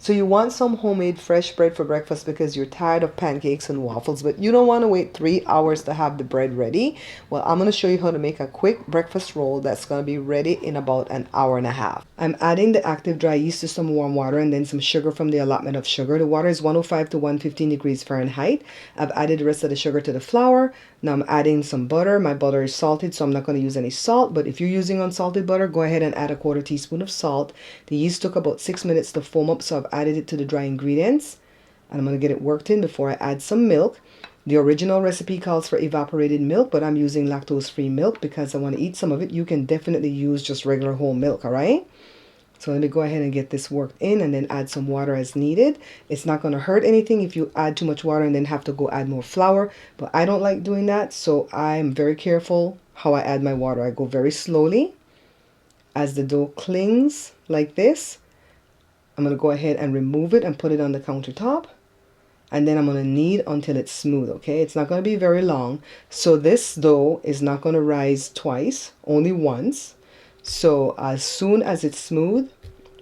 So you want some homemade fresh bread for breakfast because you're tired of pancakes and waffles, but you don't want to wait 3 hours to have the bread ready. Well, I'm going to show you how to make a quick breakfast roll that's going to be ready in about an hour and a half. I'm adding the active dry yeast to some warm water and then some sugar from the allotment of sugar. The water is 105 to 115 degrees Fahrenheit. I've added the rest of the sugar to the flour. Now I'm adding some butter. My butter is salted, so I'm not going to use any salt, but if you're using unsalted butter, go ahead and add a quarter teaspoon of salt. The yeast took about 6 minutes to foam up, so I've added it to the dry ingredients, and I'm going to get it worked in before I add some milk. The original recipe calls for evaporated milk, but I'm using lactose-free milk because I want to eat some of it. You can definitely use just regular whole milk, all right? So let me go ahead and get this worked in and then add some water as needed. It's not going to hurt anything if you add too much water and then have to go add more flour, but I don't like doing that, so I'm very careful how I add my water. I go very slowly. As the dough clings like this, I'm going to go ahead and remove it and put it on the countertop. And then I'm going to knead until it's smooth, okay? It's not going to be very long. So this dough is not going to rise twice, only once. So as soon as it's smooth,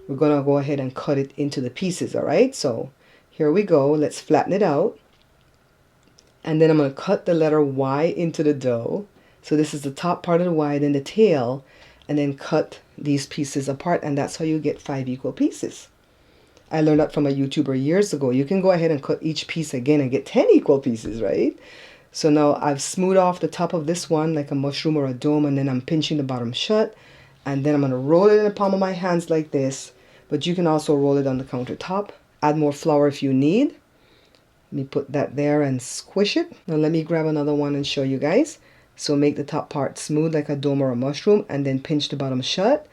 we're going to go ahead and cut it into the pieces, all right? So here we go. Let's flatten it out. And then I'm going to cut the letter Y into the dough. So this is the top part of the Y, then the tail, and then cut these pieces apart. And that's how you get 5 equal pieces. I learned that from a YouTuber years ago. You can go ahead and cut each piece again and get 10 equal pieces, right? So now I've smoothed off the top of this one like a mushroom or a dome, and then I'm pinching the bottom shut. And then I'm going to roll it in the palm of my hands like this. But you can also roll it on the countertop. Add more flour if you need. Let me put that there and squish it. Now let me grab another one and show you guys. So make the top part smooth like a dome or a mushroom, and then pinch the bottom shut.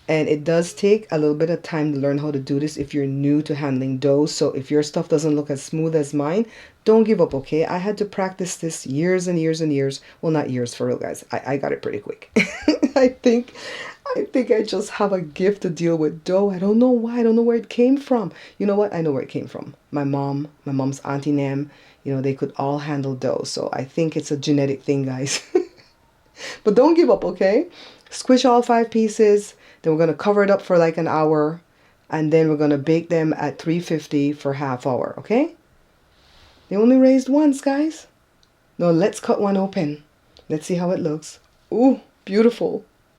And it does take a little bit of time to learn how to do this if you're new to handling dough. So if your stuff doesn't look as smooth as mine, don't give up, okay? I had to practice this years and years and years. Well, not years for real, guys. I got it pretty quick. I think I just have a gift to deal with dough. I don't know why. I don't know where it came from. You know what? I know where it came from. My mom's Auntie Nem, you know, they could all handle dough. So I think it's a genetic thing, guys. But don't give up, okay? Squish all 5 pieces. Then we're going to cover it up for like an hour. And then we're going to bake them at 350 for half hour, okay? They only raised once, guys. Now let's cut one open. Let's see how it looks. Ooh, beautiful.